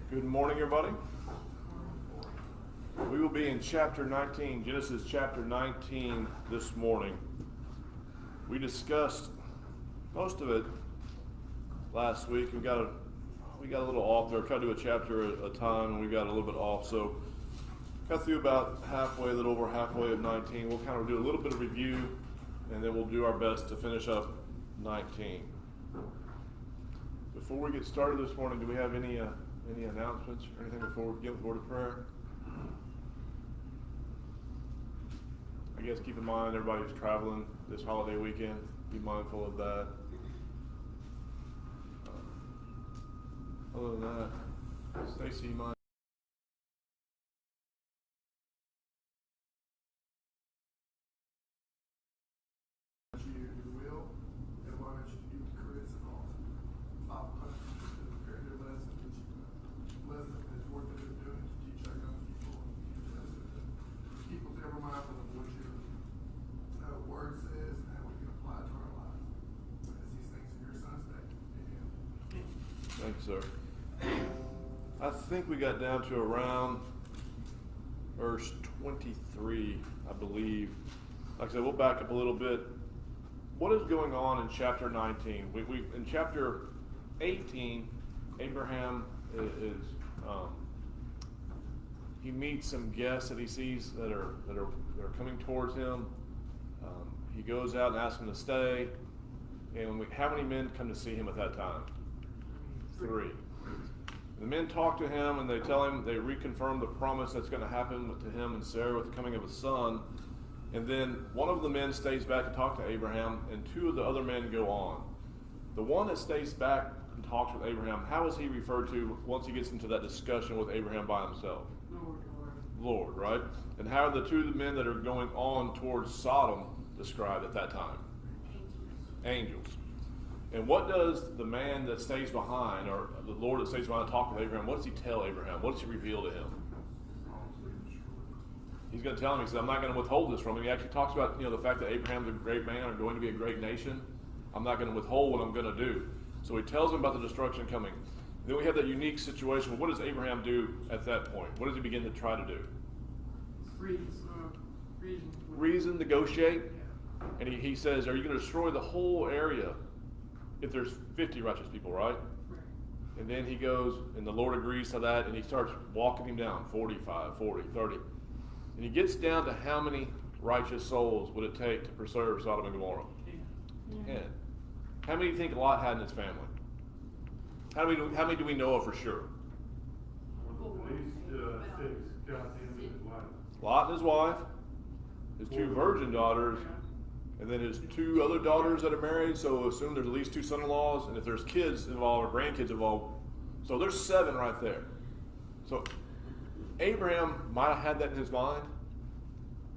Good morning, everybody. We will be in chapter 19, Genesis chapter 19 this morning. We discussed most of it last week. We got a little off there. Tried to do a chapter at a time, and we got a little bit off. So got through about halfway, a little over halfway of 19. We'll kind of do a little bit of review, and then we'll do our best to finish up 19. Before we get started this morning, do we have any announcements or anything before we get with the word of prayer? I guess keep in mind everybody who's traveling this holiday weekend, be mindful of that. Other than that, Stacy, mind. Thanks, sir. I think we got down to around verse 23, I believe. Like I said, we'll back up a little bit. What is going on in chapter 19? In chapter 18, Abraham he meets some guests that he sees that are coming towards him. He goes out and asks them to stay. And how many men come to see him at that time? 3. The men talk to him and they tell him, they reconfirm the promise that's going to happen to him and Sarah with the coming of a son. And then one of the men stays back to talk to Abraham, and 2 of the other men go on. The one that stays back and talks with Abraham, how is he referred to once he gets into that discussion with Abraham by himself? Lord, right? And how are the 2 men that are going on towards Sodom described at that time? Angels. And what does the man that stays behind, or the Lord that stays behind and talks with Abraham, what does he tell Abraham? What does he reveal to him? He's going to tell him, he says, I'm not going to withhold this from him. He actually talks about, the fact that Abraham's a great man and going to be a great nation. I'm not going to withhold what I'm going to do. So he tells him about the destruction coming. Then we have that unique situation. Well, what does Abraham do at that point? What does he begin to try to do? Reason, negotiate. And he says, are you going to destroy the whole area if there's 50 righteous people, right? And then he goes, and the Lord agrees to that, and he starts walking him down, 45, 40, 30. And he gets down to how many righteous souls would it take to preserve Sodom and Gomorrah? 10. How many do you think Lot had in his family? How many do we know of for sure? At least 6. Count him and his wife. Lot and his wife, his 2 virgin daughters, and then his 2 other daughters that are married, so assume there's at least 2 son-in-laws, and if there's kids involved or grandkids involved, so there's 7 right there. So Abraham might have had that in his mind.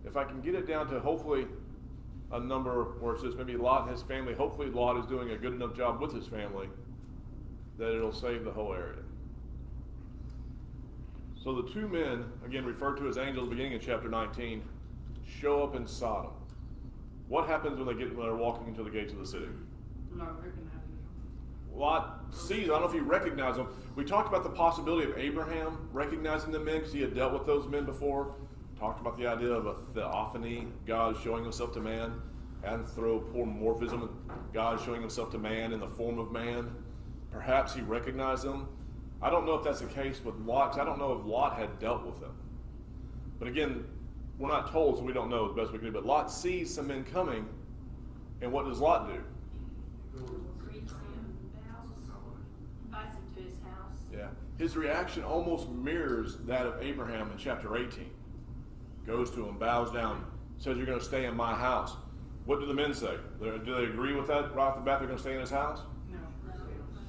If I can get it down to hopefully a number where it says maybe Lot and his family, hopefully Lot is doing a good enough job with his family that it'll save the whole area. So the 2 men, again referred to as angels beginning in chapter 19, show up in Sodom. What happens when they're walking into the gates of the city? Lot sees, I don't know if he recognized them. We talked about the possibility of Abraham recognizing the men because he had dealt with those men before. Talked about the idea of a theophany, God showing himself to man. Anthropomorphism, God showing himself to man in the form of man. Perhaps he recognized them. I don't know if that's the case with Lot, because I don't know if Lot had dealt with them. But again, we're not told, so we don't know as best we can do. But Lot sees some men coming, and what does Lot do? Greets him, invites him to his house. Yeah. His reaction almost mirrors that of Abraham in chapter 18. Goes to him, bows down, says, you're going to stay in my house. What do the men say? Do they agree with that right off the bat? They're going to stay in his house?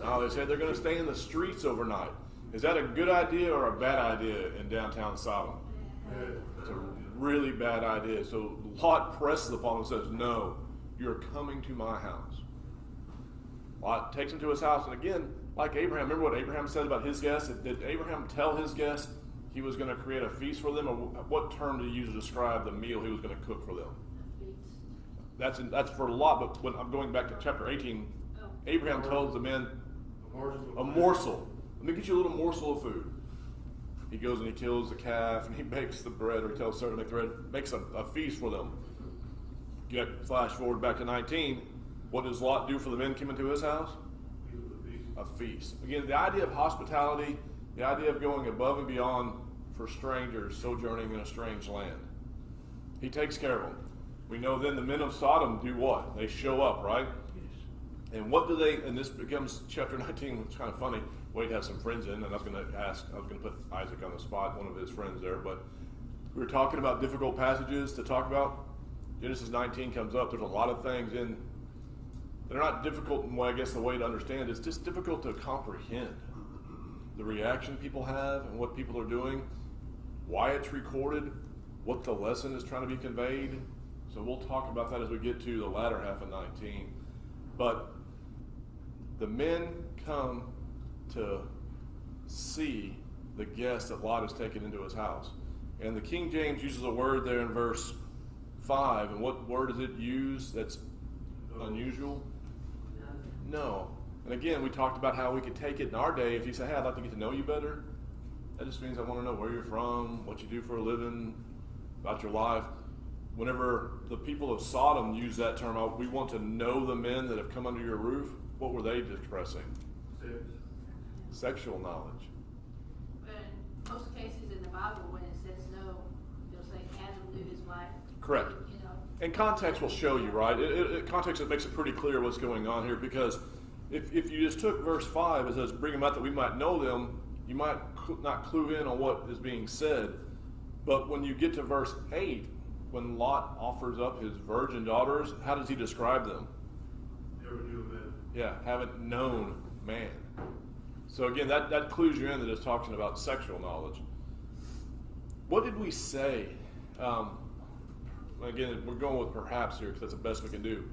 No, they said they're going to stay in the streets overnight. Is that a good idea or a bad idea in downtown Sodom? It's a really bad idea. So Lot presses upon him and says, no, you're coming to my house. Lot takes him to his house, and again, like Abraham, remember what Abraham said about his guests? Did Abraham tell his guests he was going to create a feast for them, or what term did he use to describe the meal he was going to cook for them? That's for Lot, but when I'm going back to chapter 18, Abraham tells the men a morsel. Let me get you a little morsel of food. He goes and he kills the calf and he makes the bread, or he tells Sarah to make the bread, makes a feast for them. Flash forward back to 19. What does Lot do for the men coming to his house? A feast. Again, the idea of hospitality, the idea of going above and beyond for strangers sojourning in a strange land. He takes care of them. We know then the men of Sodom do what? They show up, right? And what do they, and this becomes chapter 19, which is kind of funny. Wade has some friends in, and I was going to put Isaac on the spot, one of his friends there, but we were talking about difficult passages to talk about. Genesis 19 comes up. There's a lot of things in, they're not difficult in, I guess the way to understand, it's just difficult to comprehend the reaction people have and what people are doing, why it's recorded, what the lesson is trying to be conveyed. So we'll talk about that as we get to the latter half of 19. But the men come to see the guest that Lot has taken into his house. And the King James uses a word there in verse 5. And what word does it use that's unusual? No. And again, we talked about how we could take it in our day. If you say, hey, I'd like to get to know you better, that just means I want to know where you're from, what you do for a living, about your life. Whenever the people of Sodom use that term, we want to know the men that have come under your roof, what were they expressing? Sexual knowledge. But in most cases in the Bible, when it says no, they'll say Adam knew his wife. Correct. You know. And context will show you, right? Context, it makes it pretty clear what's going on here, because if you just took verse 5, it says, bring them out that we might know them, you might not clue in on what is being said. But when you get to verse 8, when Lot offers up his virgin daughters, how does he describe them? Never knew a man. Yeah, haven't known man. So again, that clues you in that it's talking about sexual knowledge. What did we say? Again, we're going with perhaps here because that's the best we can do.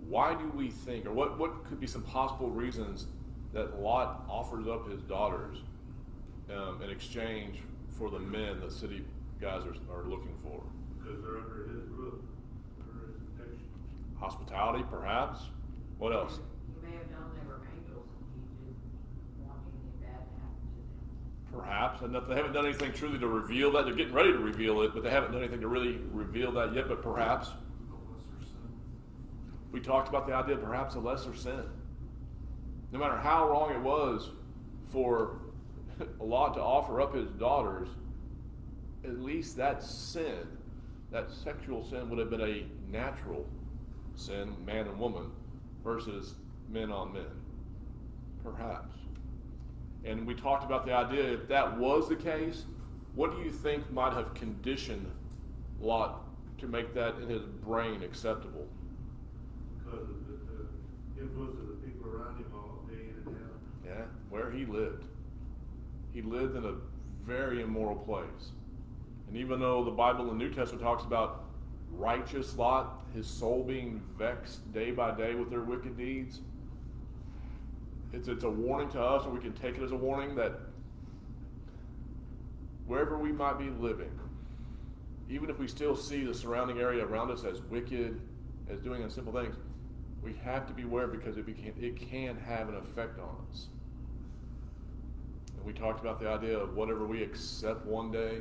Why do we think, or what could be some possible reasons that Lot offers up his daughters in exchange for the men the city guys are looking for? Because they're under his roof, under his protection. Hospitality, perhaps? What else? He may have known they were angels and he didn't want anything bad to happen to them. Perhaps. And if they haven't done anything truly to reveal that. They're getting ready to reveal it, but they haven't done anything to really reveal that yet, but perhaps. We talked about the idea of perhaps a lesser sin. No matter how wrong it was for Lot to offer up his daughters, at least that sin, that sexual sin, would have been a natural sin, man and woman, versus men on men. Perhaps. And we talked about the idea, if that was the case, what do you think might have conditioned Lot to make that in his brain acceptable? Because of the influence of the people around him all day in and out. Yeah, where he lived. He lived in a very immoral place. And even though the Bible in the New Testament talks about righteous Lot, his soul being vexed day by day with their wicked deeds, it's a warning to us, and we can take it as a warning that wherever we might be living, even if we still see the surrounding area around us as wicked, as doing unsimple things, we have to be aware because it can have an effect on us. And we talked about the idea of whatever we accept one day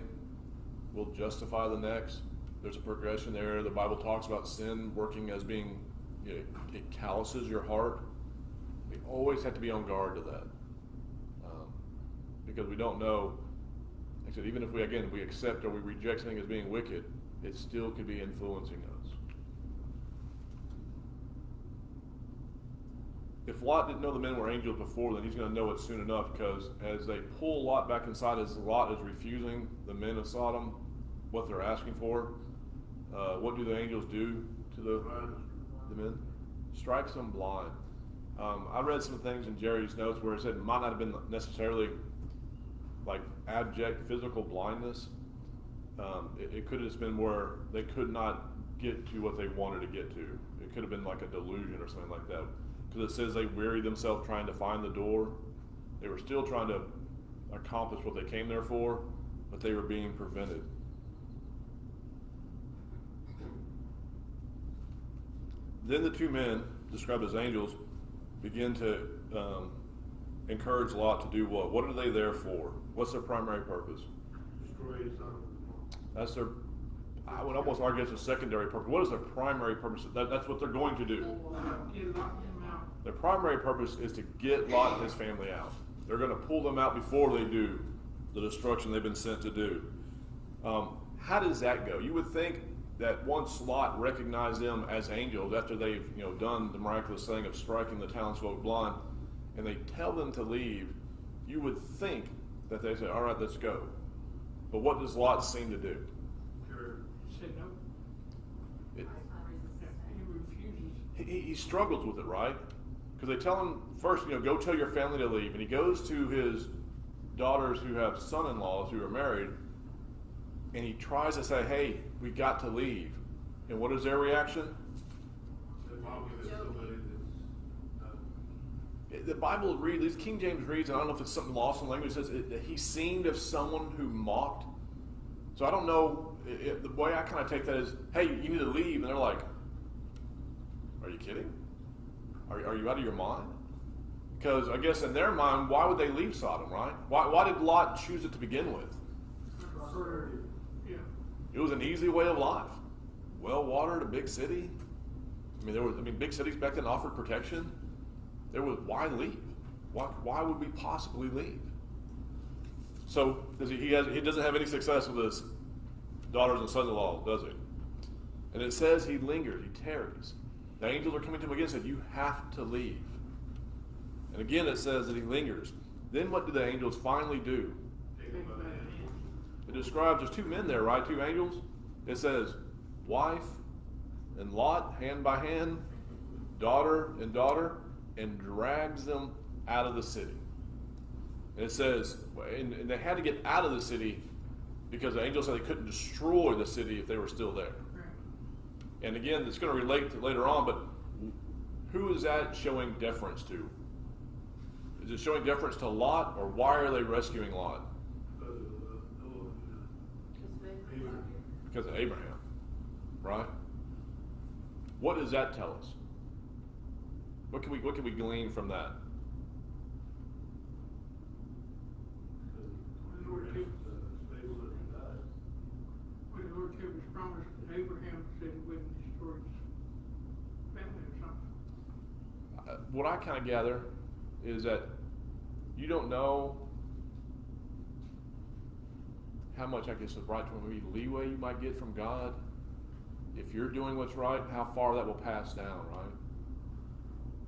will justify the next. There's a progression there. The Bible talks about sin working as being, it calluses your heart. We always have to be on guard to that. Because we don't know, like I said, even if we accept or we reject something as being wicked, it still could be influencing us. If Lot didn't know the men were angels before, then he's going to know it soon enough, because as they pull Lot back inside, as Lot is refusing the men of Sodom what they're asking for, what do the angels do to the men? Strikes them blind. I read some things in Jerry's notes where it said it might not have been necessarily like abject physical blindness. It could have just been where they could not get to what they wanted to get to. It could have been like a delusion or something like that. Because it says they wearied themselves trying to find the door. They were still trying to accomplish what they came there for, but they were being prevented. Then the two men, described as angels, begin to encourage Lot to do what? What are they there for? What's their primary purpose? Destroy his son. That's their, I would almost argue it's a secondary purpose. What is their primary purpose? That's what they're going to do. Get locked him out. Their primary purpose is to get Lot and his family out. They're going to pull them out before they do the destruction they've been sent to do. How does that go? You would think that once Lot recognized them as angels, after they've done the miraculous thing of striking the townsfolk blind, and they tell them to leave, you would think that they say, "All right, let's go." But what does Lot seem to do? He said no. It, He refuses. he struggles with it, right? Because they tell him first, go tell your family to leave, and he goes to his daughters who have son-in-laws who are married, and he tries to say, "Hey, we got to leave." And what is their reaction? The Bible reads, at least King James reads, and I don't know if it's something lost in language, it says that he seemed of someone who mocked. So I don't know, the way I kind of take that is, "Hey, you need to leave," and they're like, "Are you kidding? Are you out of your mind?" Because I guess in their mind, why would they leave Sodom, right? Why did Lot choose it to begin with? Yeah. It was an easy way of life. Well-watered, a big city. Big cities back then offered protection. Why leave? Why would we possibly leave? So he doesn't have any success with his daughters and sons-in-law, does he? And it says he lingers, he tarries. The angels are coming to him again and said, "You have to leave." And again it says that he lingers. Then what do the angels finally do? It describes there's two men there, right? Two angels. It says wife and Lot, hand by hand, daughter and daughter, and drags them out of the city. And it says, and they had to get out of the city because the angels said they couldn't destroy the city if they were still there. And again, it's going to relate to later on, but who is that showing deference to? Is it showing deference to Lot, or why are they rescuing Lot? Because of Abraham, right? What does that tell us? What can we glean from that? The Lord kept his promise to Abraham, said he wouldn't destroy his family or something. What I kind of gather is that you don't know how much, I guess, the right to maybe leeway you might get from God if you're doing what's right, how far that will pass down, right?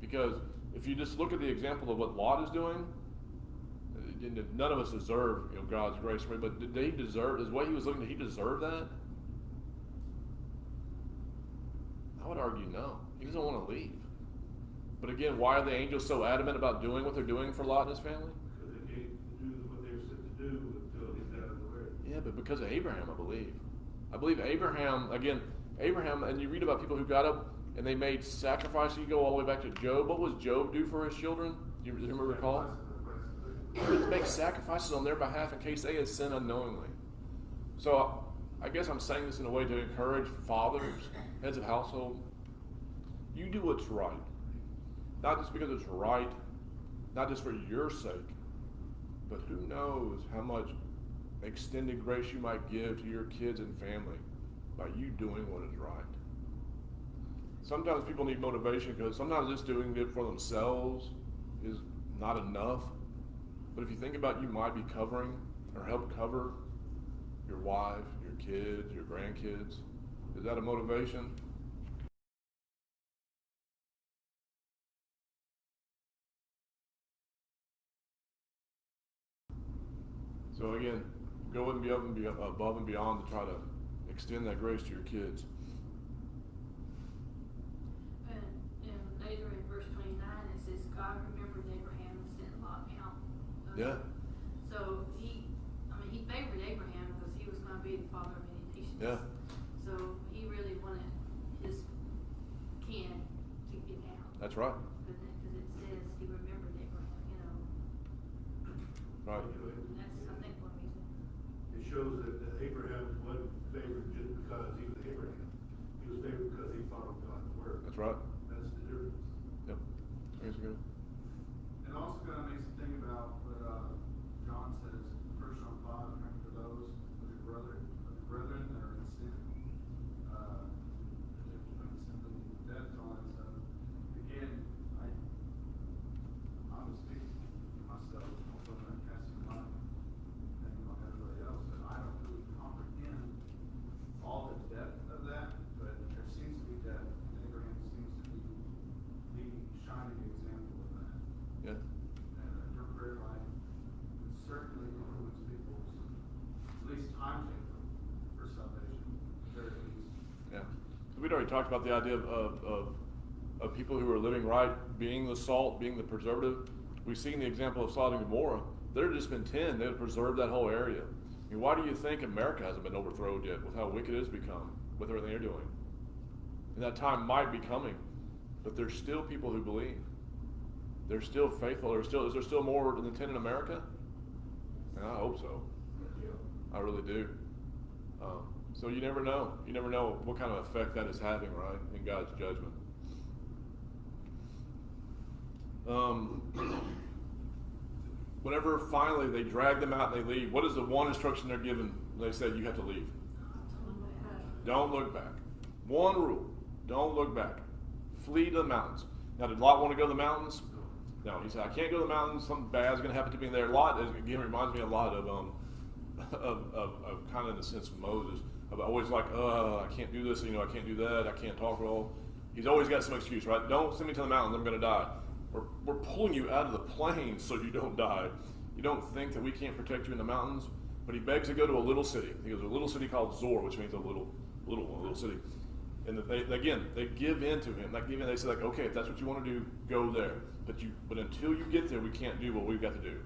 Because if you just look at the example of what Lot is doing, none of us deserve God's grace, but did he deserve, the way he was looking, did he deserve that? I would argue no. He doesn't want to leave. But again, why are the angels so adamant about doing what they're doing for Lot and his family? Because they can't do what they were sent to do until he's out of the way. Yeah, but because of Abraham, I believe. I believe Abraham, and you read about people who got up and they made sacrifices. You go all the way back to Job. What was Job do for his children? Do you remember recall? He would make sacrifices on their behalf in case they had sinned unknowingly. So I guess I'm saying this in a way to encourage fathers, heads of household. You do what's right. Not just because it's right, not just for your sake, but who knows how much extended grace you might give to your kids and family by you doing what is right. Sometimes people need motivation because sometimes just doing it for themselves is not enough. But if you think about, you might be covering or help cover your wife, your kids, your grandkids. Is that a motivation? So again, go above and beyond to try to extend that grace to your kids. And later in verse 29, it says, God remembered Abraham and sent Lot out. Yeah. So he favored Abraham because he was going to be the father of many nations. Yeah. So he really wanted his kin to get out. That's right. Because it says he remembered Abraham, Right. That's, I think, what we do. It shows that Abraham wasn't favored just because he was Abraham. He was favored because he followed God's word. That's right. That's the difference. Yep. Here's good. And also gotta make some thing bothering for those of your brethren that are in sin. Simply death toll. So again, I was speaking to myself, also not casting light, depending on everybody else, but I don't really comprehend all the depth of that, but there seems to be depth, and Abraham seems to be the shining example of that. Yeah. And your prayer life would certainly influence people's, at least timetable for salvation, at the very least. Yeah. We'd already talked about the idea of people who are living right, being the salt, being the preservative. We've seen the example of Sodom and Gomorrah. There had just been 10. They had preserved that whole area. I mean, why do you think America hasn't been overthrown yet with how wicked it has become, with everything they're doing? And that time might be coming, but there's still people who believe. They're still faithful. Is there still more than 10 in America? And I hope so. I really do. So you never know. You never know what kind of effect that is having, right, in God's judgment. Whenever finally they drag them out and they leave, what is the one instruction they're given? They said, you have to leave. Don't look back. One rule. Don't look back. Flee to the mountains. Now, did Lot want to go to the mountains? No, he said, I can't go to the mountains. Something bad is going to happen to me there. Lot, again, reminds me a lot of kind of in the sense of Moses. Of always like, I can't do this, I can't do that, I can't talk well. He's always got some excuse, right? Don't send me to the mountains, I'm going to die. We're pulling you out of the plains so you don't die. You don't think that we can't protect you in the mountains? But he begs to go to a little city. He goes to a little city called Zor, which means a little city. And they give in to him. They say, like, okay, if that's what you want to do, go there. But until you get there, we can't do what we've got to do.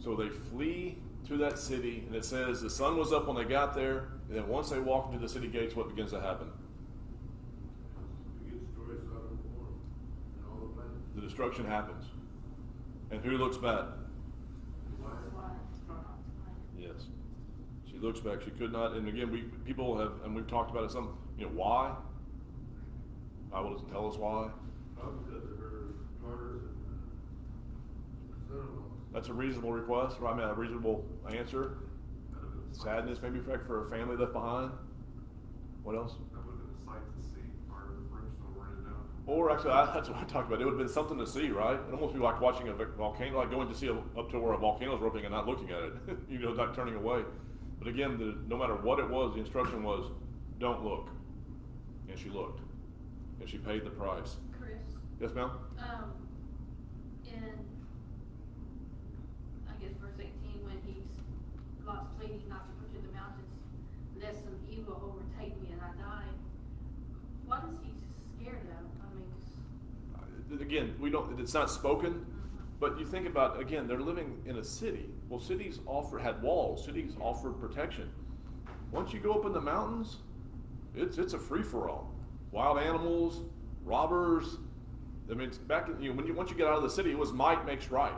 So they flee to that city, and it says the sun was up when they got there, and then once they walk into the city gates, what begins to happen? We get stories out of war and all the planets. The destruction happens. And who looks back? Yes. She looks back. She could not, and again, we've talked about it some, why? The Bible doesn't tell us why. Probably because of her daughters and son-in-laws. That's a reasonable request, right? A reasonable answer. Sadness maybe for a family left behind. What else? That would have been a sight to see, fire of brimstone raining down. Or actually, that's what I talked about. It would have been something to see, right? It'd almost be like watching a volcano, like going to see up to where a volcano's erupting and not looking at it, not turning away. But again, no matter what it was, the instruction was, don't look. And she looked. And she paid the price. Chris? Yes, ma'am? In, I guess, verse 18, when Lot's pleading not to go to the mountains, lest some evil overtake me and I die. What is he scared of? Again, it's not spoken, but you think about, again, they're living in a city. Well, cities had walls. Cities offered protection. Once you go up in the mountains, it's a free-for-all. Wild animals, robbers. I mean, once you get out of the city, it was might makes right.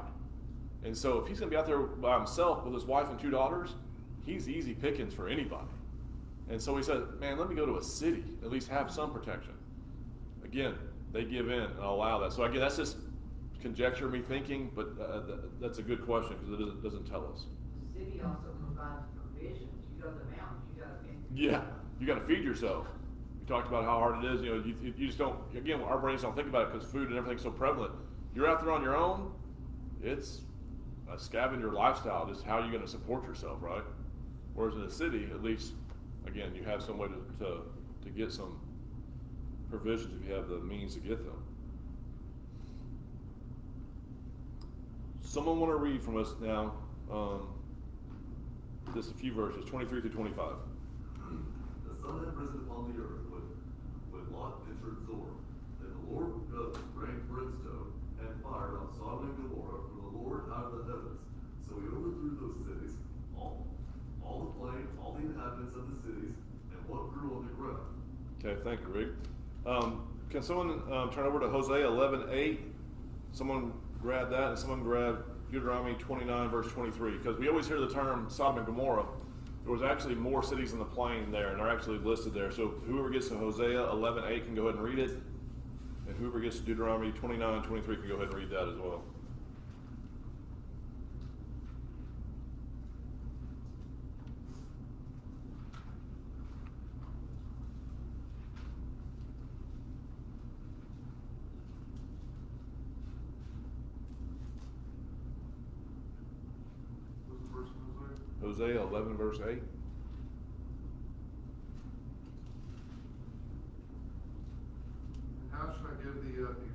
And so if he's going to be out there by himself with his wife and 2 daughters, he's easy pickings for anybody. And so he said, man, let me go to a city, at least have some protection. Again, they give in and allow that. So again, that's just conjecture, me thinking, but that's a good question because it doesn't tell us. The city also provides provisions. You go to the mountains, you got to feed. Yeah, you got to feed yourself. We talked about how hard it is. You just don't. Again, our brains don't think about it because food and everything's so prevalent. You're out there on your own. It's a scavenger lifestyle. Just how you're going to support yourself, right? Whereas in the city, at least, again, you have some way to get some provisions if you have the means to get them. Someone want to read from us now, just a few verses, 23 through 25. The sun had risen upon the earth when Lot entered Zor, and the Lord rained brimstone and fire on Sodom and Gomorrah from the Lord out of the heavens. So he overthrew those cities, all the plain, all the inhabitants of the cities, and what grew on the ground. Okay, thank you, Rick. Can someone turn over to Hosea 11:8? Someone grab that, and someone grab Deuteronomy 29, verse 23. Because we always hear the term Sodom and Gomorrah. There was actually more cities in the plain there, and they're actually listed there. So whoever gets to Hosea 11:8 can go ahead and read it. And whoever gets to Deuteronomy 29:23 can go ahead and read that as well. Hosea 11, verse 8. How shall I give thee up, Ephraim?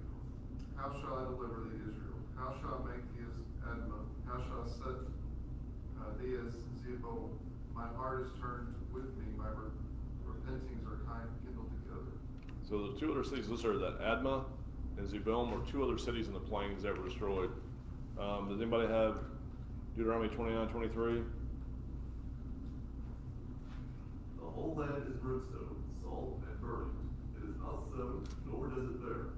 How shall I deliver thee, Israel? How shall I make thee as Admah? How shall I set thee as Zebul? My heart is turned with me, my repentings are kindled together. So the two other cities listed are that Admah and Zebulun were two other cities in the plains that were destroyed. Does anybody have Deuteronomy 29:23? The whole land is brimstone, salt, and burning. It is not sown, nor does it bear,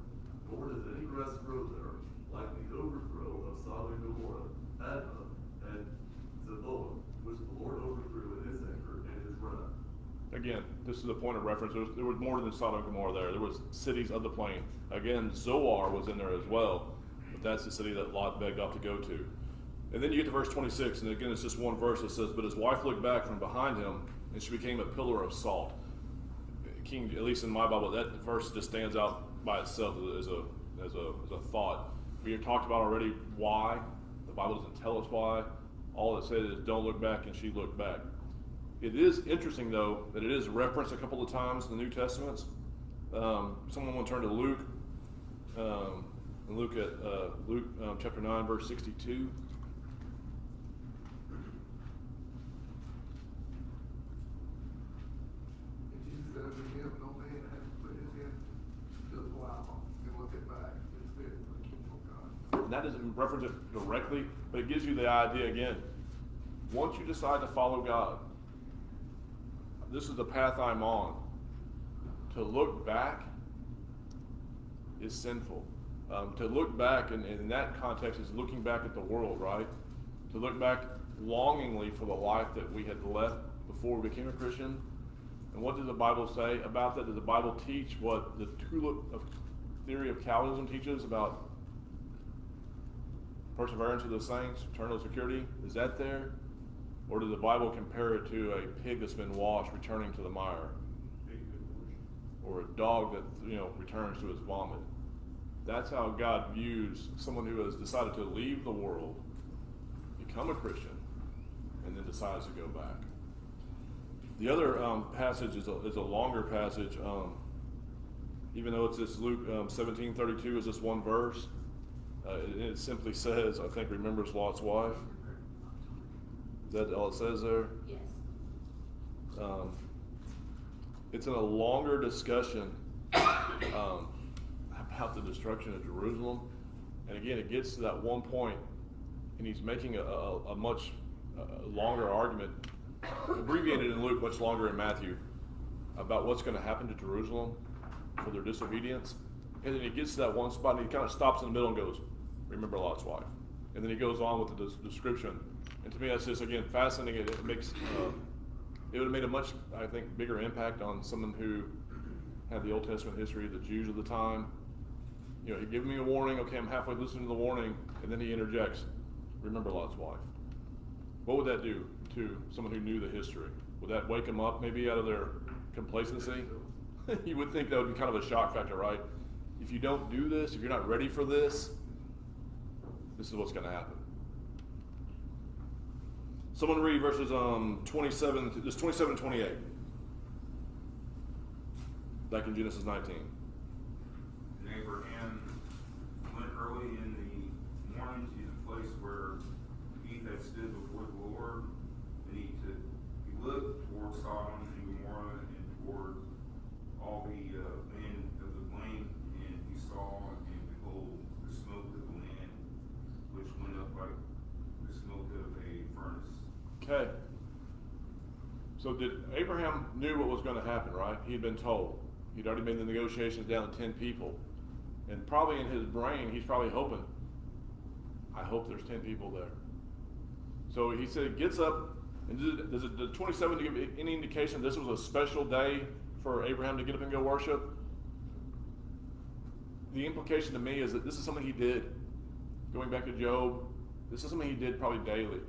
nor does any grass grow there, like the overthrow of Sodom and Gomorrah, Admah, and Zebulun, which the Lord overthrew in his anger and his wrath. Again, this is a point of reference. There was more than Sodom and Gomorrah there. There was cities of the plain. Again, Zoar was in there as well, but that's the city that Lot begged off to go to. And then you get to verse 26, and again, it's just one verse that says, "But his wife looked back from behind him, and she became a pillar of salt." King, at least in my Bible, that verse just stands out by itself as a thought. We have talked about already why. The Bible doesn't tell us why. All it says is, "Don't look back," and she looked back. It is interesting, though, that it is referenced a couple of times in the New Testaments. Someone want to turn to Luke, and look at Luke chapter 9, verse 62. And Jesus said unto him, no man hath put his hand to the plow and look it back, it's fit for the kingdom of God. And that doesn't reference it directly, but it gives you the idea again. Once you decide to follow God, this is the path I'm on. To look back is sinful. To look back, and in that context, is looking back at the world, right? To look back longingly for the life that we had left before we became a Christian. And what does the Bible say about that? Does the Bible teach what the tulip of theory of Calvinism teaches about perseverance of the saints, eternal security? Is that there? Or does the Bible compare it to a pig that's been washed returning to the mire? Or a dog that returns to his vomit? That's how God views someone who has decided to leave the world, become a Christian, and then decides to go back. The other passage is a longer passage. Even though it's this Luke 17:32 is this one verse, it simply says, I think, remembers Lot's wife. Is that all it says there? Yes. It's in a longer discussion about the destruction of Jerusalem. And again, it gets to that one point, and he's making a much longer argument, abbreviated in Luke, much longer in Matthew, about what's going to happen to Jerusalem for their disobedience. And then he gets to that one spot, and he kind of stops in the middle and goes, remember Lot's wife. And then he goes on with the description. And to me, that's just, again, fascinating. It makes, it would have made a much, I think, bigger impact on someone who had the Old Testament history, the Jews of the time. He'd give me a warning. Okay, I'm halfway listening to the warning. And then he interjects, remember Lot's wife. What would that do to someone who knew the history? Would that wake them up maybe out of their complacency? You would think that would be kind of a shock factor, right? If you don't do this, if you're not ready for this, this is what's going to happen. Someone read verses 27 and 28. Back in Genesis 19. And Abraham went early in the morning to the place where he had stood before the Lord, and he looked toward Sodom and Gomorrah and toward all the land of the plain, and he saw, and behold, the smoke of the land, which went up like the smoke of a furnace. Okay. So did Abraham knew what was going to happen, right? He had been told. He'd already made the negotiations down to 10 people. And probably in his brain, he's probably hoping, I hope there's 10 people there. So he said, he gets up, and does 27 give any indication this was a special day for Abraham to get up and go worship? The implication to me is that this is something he did. Going back to Job, this is something he did probably daily.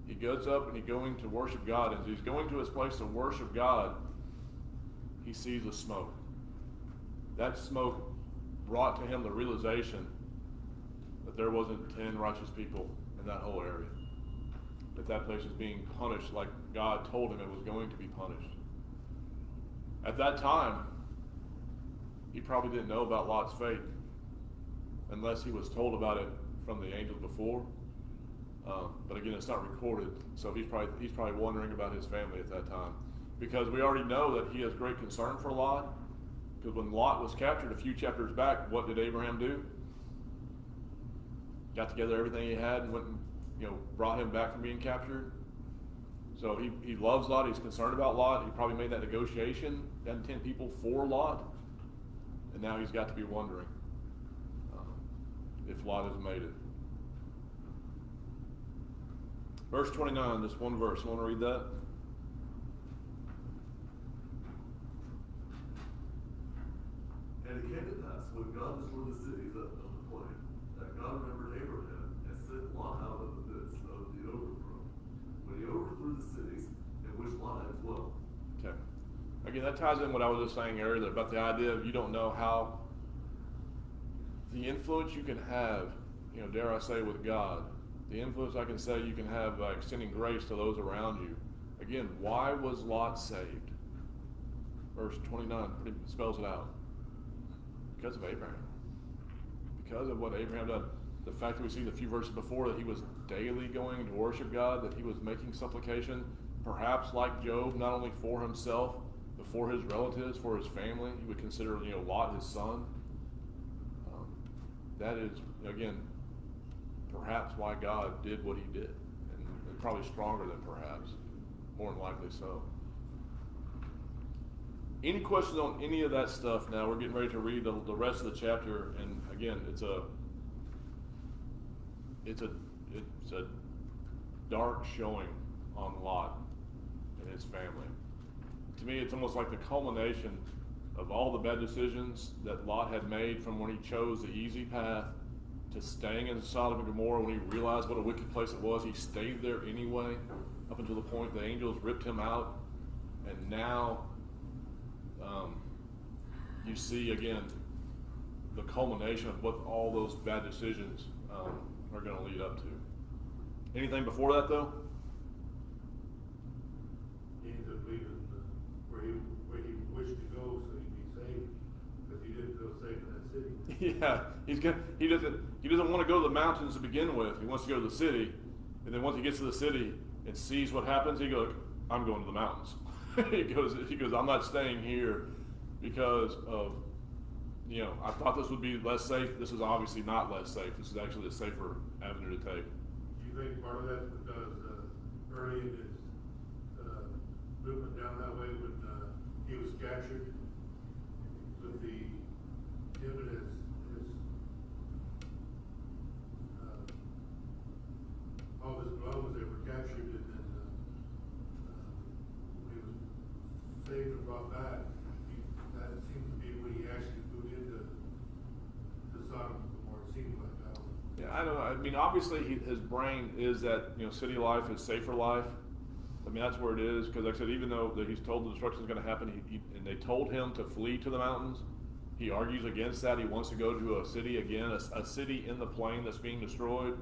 He goes up and he's going to worship God. And as he's going to his place to worship God, he sees the smoke. That smoke brought to him the realization that there wasn't 10 righteous people in that whole area. that that place was being punished like God told him it was going to be punished. At that time, he probably didn't know about Lot's fate unless he was told about it from the angel before. But again, it's not recorded, so he's probably wondering about his family at that time, because we already know that he has great concern for Lot. Because when Lot was captured a few chapters back, what did Abraham do? Got together everything he had and went and brought him back from being captured. So he loves Lot. He's concerned about Lot. He probably made that negotiation, got 10 people for Lot, and now he's got to be wondering if Lot has made it. Verse 29, this one verse. You want to read that? And it came to pass, when God destroyed the cities of the plain, that God remembered Abraham and sent Lot out of the midst of the overthrow, when he overthrew the cities in which Lot had dwelt. Okay. Again, that ties in what I was just saying earlier about the idea of you don't know how the influence you can have, dare I say, with God, the influence I can say you can have by extending grace to those around you. Again, why was Lot saved? Verse 29 spells it out. Because of Abraham. Because of what Abraham done. The fact that we see the few verses before that he was daily going to worship God, that he was making supplication, perhaps like Job, not only for himself, but for his relatives, for his family. He would consider, Lot his son. That is, again, perhaps why God did what he did. And probably stronger than perhaps. More than likely so. Any questions on any of that stuff now? We're getting ready to read the rest of the chapter, and again, it's a dark showing on Lot and his family. To me, it's almost like the culmination of all the bad decisions that Lot had made from when he chose the easy path to staying in Sodom and Gomorrah. When he realized what a wicked place it was, he stayed there anyway, up until the point the angels ripped him out, and now you see again the culmination of what all those bad decisions are going to lead up to. Anything before that though? He ends up leaving where he wished to go so he'd be saved, because he didn't feel safe in that city. Yeah, he doesn't want to go to the mountains to begin with. He wants to go to the city, and then once he gets to the city and sees what happens, he goes, "I'm going to the mountains." he goes, "I'm not staying here because of, I thought this would be less safe. This is obviously not less safe. This is actually a safer avenue to take." Do you think part of that's because early in his movement down that way, when he was captured, with him and his all his belongings, they were captured, and then when he was saved and brought back, that seems to be when he actually moved into Sodom and Gomorrah. It seems like that. Yeah, I don't know. I mean, obviously his brain is that, city life is safer life. I mean, that's where it is, because like I said, even though that he's told the destruction is going to happen, and they told him to flee to the mountains, he argues against that. He wants to go to a city again, a city in the plain that's being destroyed.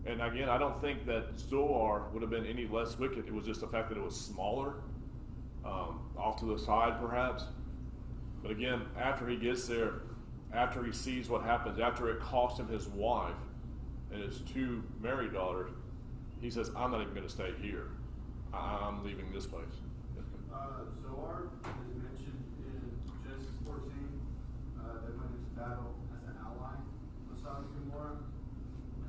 And again, I don't think that Zoar would have been any less wicked. It was just the fact that it was smaller, off to the side perhaps. But again, after he gets there, after he sees what happens, after it cost him his wife and his 2 married daughters, he says, "I'm not even going to stay here. I'm leaving this place." Zoar is mentioned in Genesis 14. They went into battle as an ally of Sodom and Gomorrah.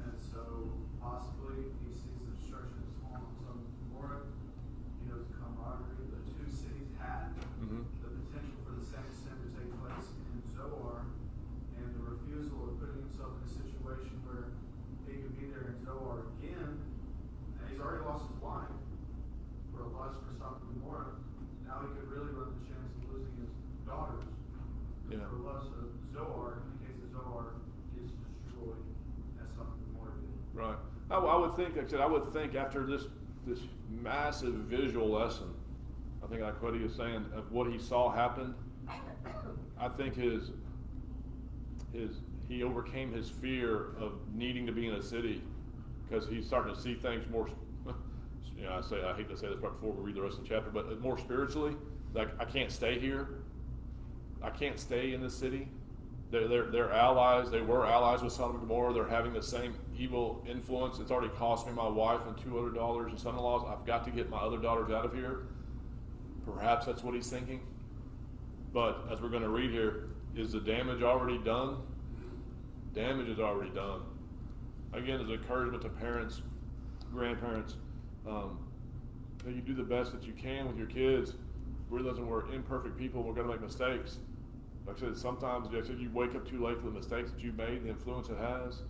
And so possibly he sees the destruction of Sodom and Gomorrah. He knows the camaraderie the two cities had, the potential for the same sin to take place in Zoar, and the refusal of putting himself in a situation where he could be there in Zoar again. And he's already lost his wife for a lust for Sodom and Gomorrah. Now he could really run the chance of losing his daughters for lust of Zoar, in case the Zoar gets destroyed as Sodom and Gomorrah did. Right. I would think, like I said, I would think after this massive visual lesson, I think like what he was saying, of what he saw happen, I think he overcame his fear of needing to be in a city, because he's starting to see things more You know, I hate to say this right before we read the rest of the chapter, but more spiritually, like I can't stay here. I can't stay in this city. They're allies. They were allies with Sodom and Gomorrah. They're having the same evil influence. It's already cost me my wife and two other daughters and son-in-laws. I've got to get my other daughters out of here. Perhaps that's what he's thinking. But as we're going to read here, is the damage already done? Damage is already done. Again, as encouragement to parents, grandparents, that you do the best that you can with your kids. Realizing we're imperfect people, we're going to make mistakes. Like I said, sometimes you wake up too late for the mistakes that you made, the influence it has.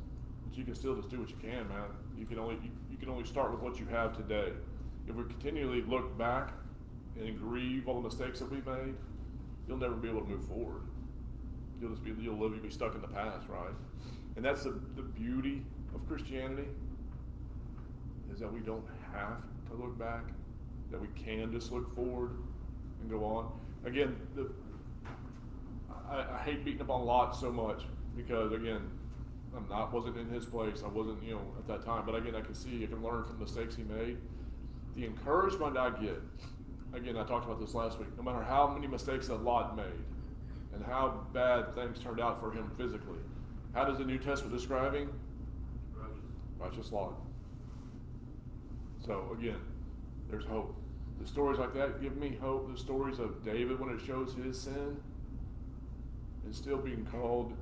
But you can still just do what you can, man. You can only start with what you have today. If we continually look back and grieve all the mistakes that we made, you'll never be able to move forward. You'll be stuck in the past, right? And that's the beauty of Christianity, is that we don't have to look back, that we can just look forward and go on. Again, I hate beating up on Lot so much because, again, wasn't in his place. I wasn't, at that time. But again, I can learn from the mistakes he made. The encouragement I get, again, I talked about this last week, no matter how many mistakes that Lot made and how bad things turned out for him physically, how does the New Testament describe him? Righteous Lot. So again, there's hope. The stories like that give me hope. The stories of David when it shows his sin and still being called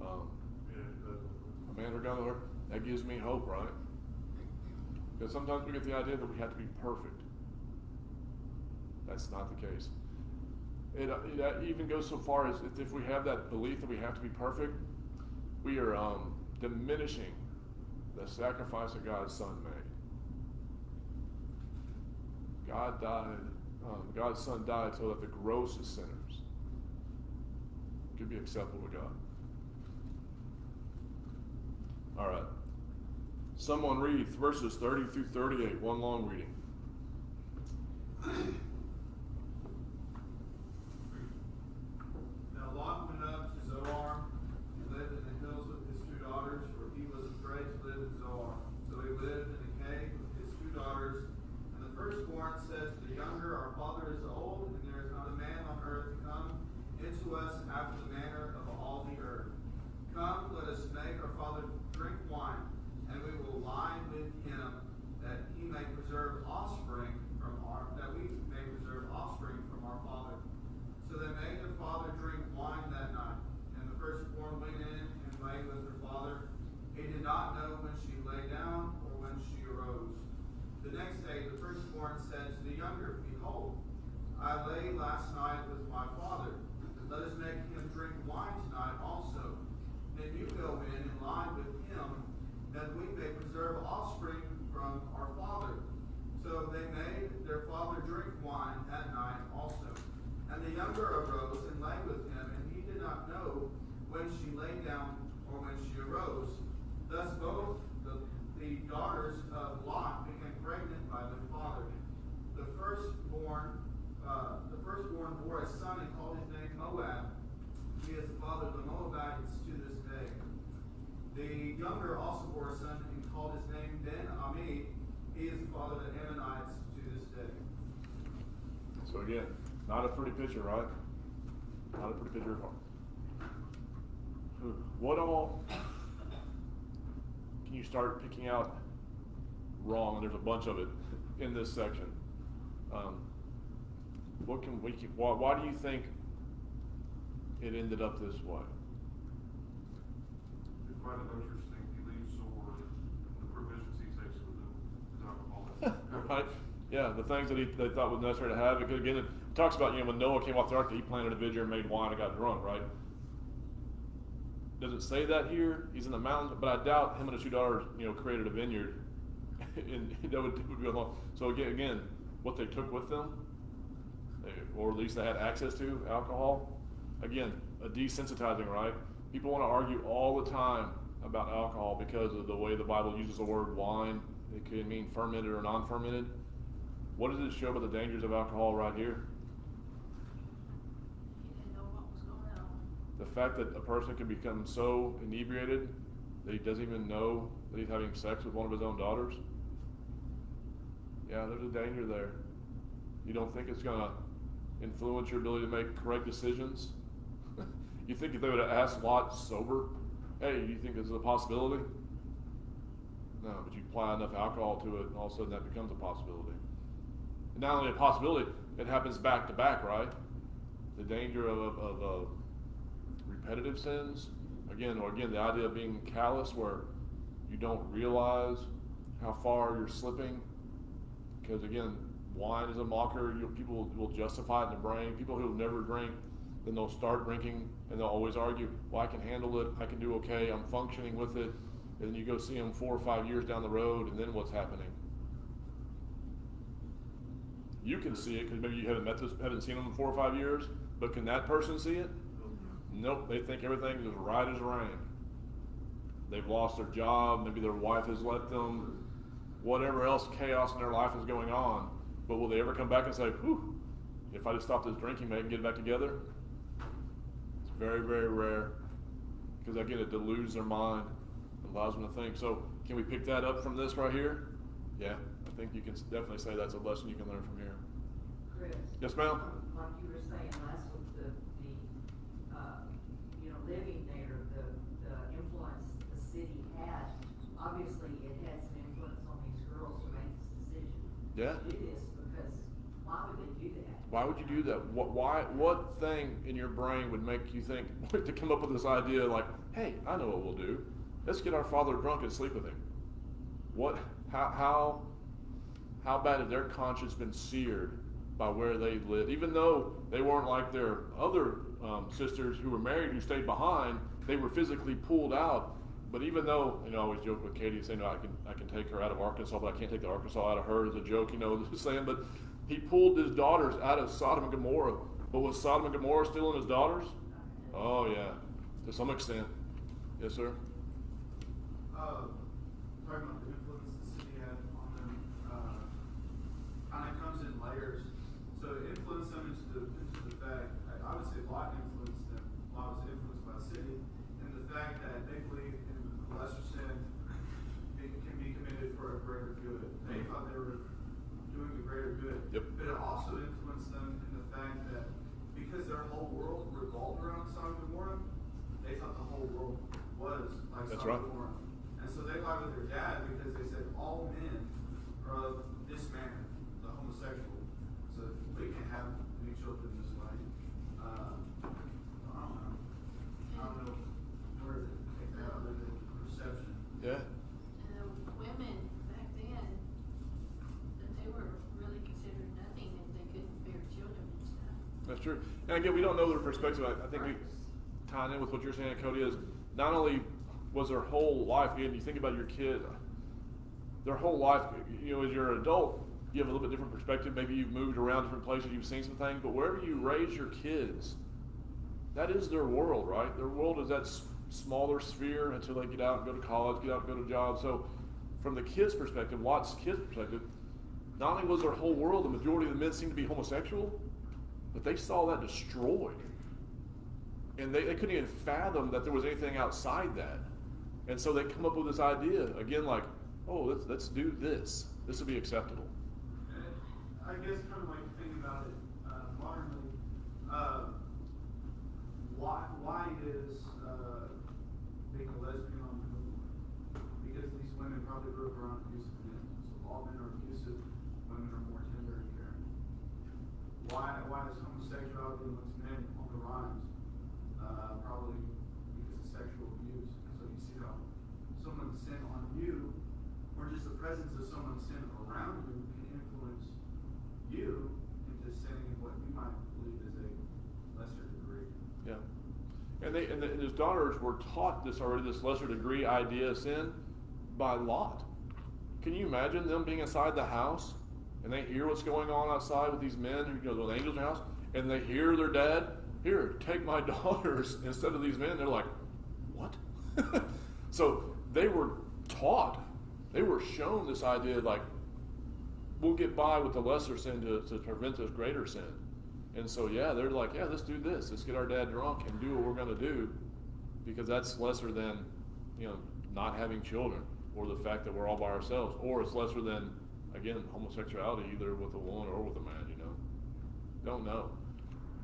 a man of God, that gives me hope, right? Because sometimes we get the idea that we have to be perfect. That's not the case. It even goes so far as if we have that belief that we have to be perfect, we are diminishing the sacrifice that God's Son made. God died, God's Son died so that the grossest sinners could be acceptable to God. All right. Someone read verses 30 through 38, one long reading. Now Lot went up to Zoar and lived in the hills with his two daughters, for he was afraid to live in Zoar. So he lived in a cave with his two daughters. And the firstborn said to the younger, Our father is old, and there is not a man on earth to come into us after the manner of all the earth. Come, let us make our father drink wine, and we will lie with him, that he may preserve offspring from our father. So they made their father drink wine that night, and the firstborn went in and lay with her father. He did not know when she lay down or when she arose. The next day the firstborn said to the younger, Behold, I lay last night with my father. Let us make him drink wine tonight also. Then you go in and lie with him, that we may preserve offspring from our father. So they made their father drink wine that night also. And the younger arose and lay with him, and he did not know when she lay down or when she arose. Thus both the daughters of Lot became pregnant by their father. The firstborn bore a son and called his name Moab. He is the father of the Moabites to this day. The younger also bore a son and called his name Ben-Ami. He is the father of the Ammonites to this day. So again, not a pretty picture, right? Not a pretty picture at all. What all can you start picking out wrong? And there's a bunch of it in this section. Why do you think it ended up this way? I find it interesting, he leaves Zoar, the provisions he takes with him is alcohol. Right? Yeah, the things that they thought was necessary to have. Because again, it talks about, when Noah came off the ark, he planted a vineyard, made wine, and got drunk, right? Does it say that here? He's in the mountains, but I doubt him and his two daughters, created a vineyard. And that would be a long. So again, what they took with them, or at least they had access to, alcohol. Again, a desensitizing, right? People want to argue all the time about alcohol because of the way the Bible uses the word wine. It could mean fermented or non-fermented. What does it show about the dangers of alcohol right here? He didn't know what was going on. The fact that a person can become so inebriated that he doesn't even know that he's having sex with one of his own daughters. Yeah, there's a danger there. You don't think it's gonna influence your ability to make correct decisions? You think if they would have asked Lot sober, hey, you think this is a possibility? No, but you apply enough alcohol to it, and all of a sudden that becomes a possibility. And not only a possibility, it happens back to back, right? The danger of repetitive sins, again, the idea of being callous, where you don't realize how far you're slipping, because again, wine is a mocker. People will justify it in their brain. People who never drink, then they'll start drinking, and they'll always argue, well, I can handle it, I can do okay, I'm functioning with it. And then you go see them 4 or 5 years down the road, and then what's happening? You can see it, because maybe you haven't seen them in 4 or 5 years, but can that person see it? Nope, they think everything is right as rain. They've lost their job, maybe their wife has left them, whatever else chaos in their life is going on. But will they ever come back and say, whew, if I just stop this drinking, maybe I can get back together? It's very, very rare, because again, it deludes their mind, allows them to think. So can we pick that up from this right here? Yeah, I think you can definitely say that's a lesson you can learn from here. Chris? Yes, ma'am? Like you were saying last week, living there, the influence the city had, obviously it had some influence on these girls to make this decision. Yeah. To do this, because why would they do that? Why would you do that? What thing in your brain would make you think to come up with this idea like, hey, I know what we'll do. Let's get our father drunk and sleep with him. How bad had their conscience been seared by where they lived? Even though they weren't like their other sisters who were married who stayed behind, they were physically pulled out. But even though, I always joke with Katie saying, no, I can take her out of Arkansas, but I can't take the Arkansas out of her as a joke, saying, but he pulled his daughters out of Sodom and Gomorrah. But was Sodom and Gomorrah still in his daughters? Oh yeah, to some extent. Yes, sir? Talking about the influence the city had on them, kind of comes in layers. So it influenced them into the fact, I would say Lot influenced them. Lot was influenced by the city, and the fact that they believed in the lesser sin can be committed for a greater good. They thought they were doing the greater good. Yep. But it also influenced them in the fact that because their whole world revolved around Sodom and Gomorrah, they thought the whole world was like That's Sodom right. and Gomorrah. And so they lied with their dad because they said all men are of this man, the homosexual. So we can't have any children this way. I don't know where to take that other than perception. Yeah. And the women back then, that they were really considered nothing if they couldn't bear children and stuff. That's true. And again, we don't know their perspective. I think we tying in with what you're saying, Cody, is not only was their whole life, again, you think about your kid, their whole life, as you're an adult, you have a little bit different perspective. Maybe you've moved around different places, you've seen some things, but wherever you raise your kids, that is their world, right? Their world is that smaller sphere until they get out and go to college, get out and go to jobs. So from the kids' perspective, Lot's kids' perspective, not only was their whole world, the majority of the men seemed to be homosexual, but they saw that destroyed. And they couldn't even fathom that there was anything outside that. And so they come up with this idea, again, like, oh, let's do this. This will be acceptable. And I guess kind of like thinking about it modernly, why is being a lesbian on the move? Because these women probably grew up around abusive men. So all men are abusive, women are more tender and caring. Why is homosexuality amongst men on the rise? Probably because of sexual abuse. So you see how someone's sin on you, or just the presence of someone's sin around you, can influence you into sinning in what you might believe is a lesser degree. Yeah. And his daughters were taught this lesser degree idea of sin by Lot. Can you imagine them being inside the house and they hear what's going on outside with these men, those angels in the house, and they hear their dad, here, take my daughters instead of these men. They're like, what? So they were taught, they were shown this idea like, we'll get by with the lesser sin to prevent this greater sin. And so, yeah, they're like, yeah, let's do this. Let's get our dad drunk and do what we're going to do, because that's lesser than, not having children, or the fact that we're all by ourselves, or it's lesser than again, homosexuality either with a woman or with a man, you know. Don't know.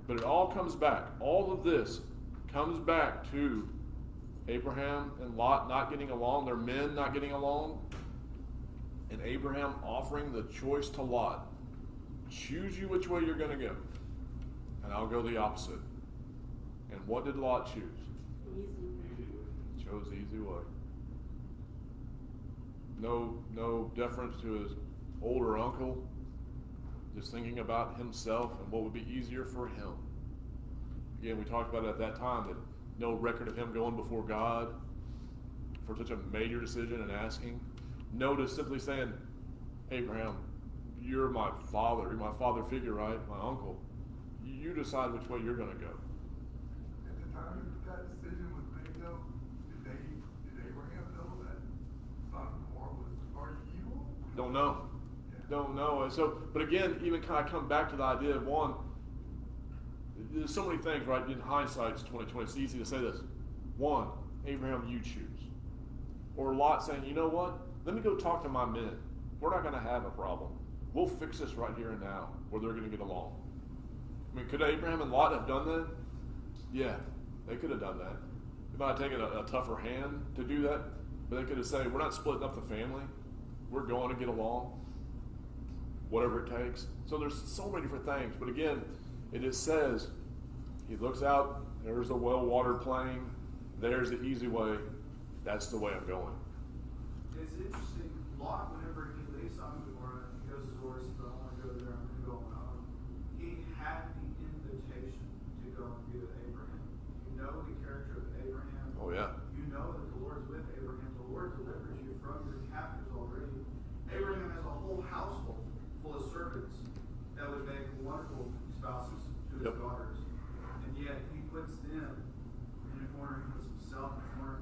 But it all comes back. All of this comes back to Abraham and Lot not getting along, their men not getting along, and Abraham offering the choice to Lot. Choose you which way you're going to go, and I'll go the opposite. And what did Lot choose? Easy. Chose the easy way. No deference to his older uncle, just thinking about himself and what would be easier for him. Again, we talked about it at that time, that no record of him going before God for such a major decision and asking. No to simply saying, Abraham, you're my father figure, right? My uncle. You decide which way you're going to go. At the time that decision was made, though, did Abraham know that Sodom and Gomorrah was already evil? Don't know. Yeah. Don't know. And so, but again, even kind of come back to the idea of one, there's so many things, right? In hindsight, it's 2020. It's easy to say this. One, Abraham, you choose. Or Lot saying, you know what? Let me go talk to my men. We're not going to have a problem. We'll fix this right here and now, where they're going to get along. I mean, could Abraham and Lot have done that? Yeah, they could have done that. It might have taken a tougher hand to do that, but they could have said, we're not splitting up the family. We're going to get along, whatever it takes. So there's so many different things. But again, it just says, he looks out, there's the well-watered plain, there's the easy way, that's the way I'm going. It's interesting, Lot, whenever he leaves Sodom and Gomorrah, he goes to Zoar, says, I want to go there, I'm going to go alone. He had the invitation to go and be with Abraham. You know the character of Abraham. Oh, yeah. You know that the Lord's with Abraham. The Lord delivers you from your captors already. Abraham has a whole household full of servants that would make wonderful spouses to his Yep. daughters. And yet he puts them in a corner, he puts himself in a corner.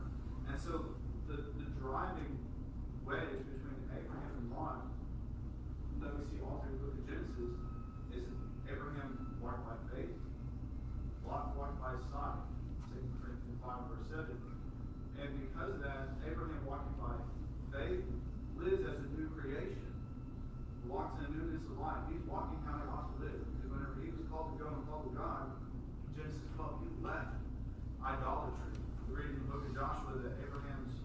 And so the driving wedge between Abraham and Lot that we see all through the book of Genesis is Abraham walked by faith, Lot walked by sight, 2 Corinthians 5 verse 7. And because of that, Abraham walking by faith lives as a new creation, walks in a newness of life. He's walking how he ought to live. Because whenever he was called to go and follow God, in Genesis 12, he left idolatry. We read in the book of Joshua that Abraham's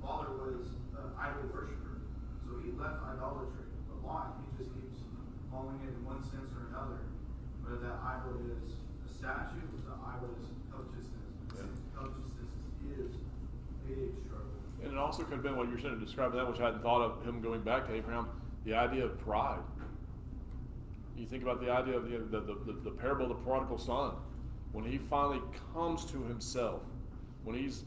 father was an idol worshiper. So he left idolatry. But Lot, he just keeps falling in one sense or another. Whether that idol is a statue, or the idol is covetousness. Yeah. Covetousness is a big struggle. And it also could have been what you're saying, describing that, which I hadn't thought of him going back to Abraham, the idea of pride. You think about the idea of the parable of the prodigal son. When he finally comes to himself, when he's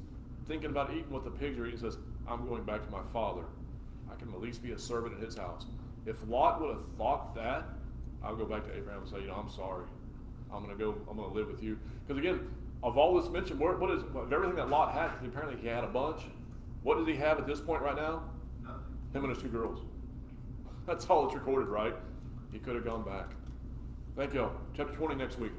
thinking about eating what the pigs are eating, he says, I'm going back to my father. I can at least be a servant at his house. If Lot would have thought that, I'll go back to Abraham and say, I'm sorry. I'm going to live with you. Because again, of all this mentioned, of everything that Lot had, apparently he had a bunch. What does he have at this point right now? Nothing. Him and his 2 girls. That's all that's recorded, right? He could have gone back. Thank you all. Chapter 20 next week.